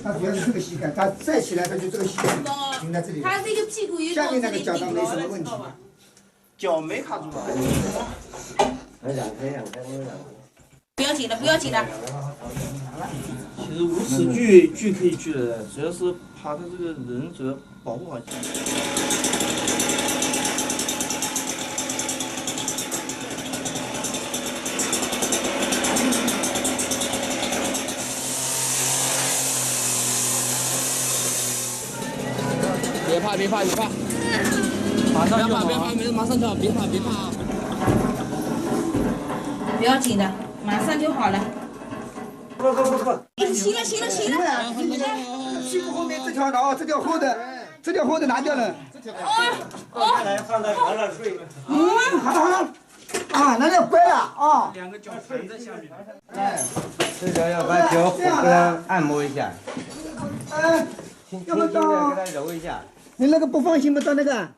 它主要是这个膝盖，它再起来它就这个膝盖停在这里。它这个屁股有下面那个脚倒没什么问题。脚没卡住吧？不要紧了，不要紧了。其实无耻锯可以锯的，主要是怕他这个人主要保护好。别怕，别怕，别怕，马上就好，别怕，没事，马上就好，别怕，别怕啊！不要紧的，马上就好了。不，行了，行了，行了。屁股后面这条挠，这条厚的，这条厚的拿掉了。放在床上睡。好了，啊，那就乖了啊。两个脚缠在下面。哎，这个要把脚给它按摩一下，轻轻的给它揉一下。你那个不放心吗？到那个。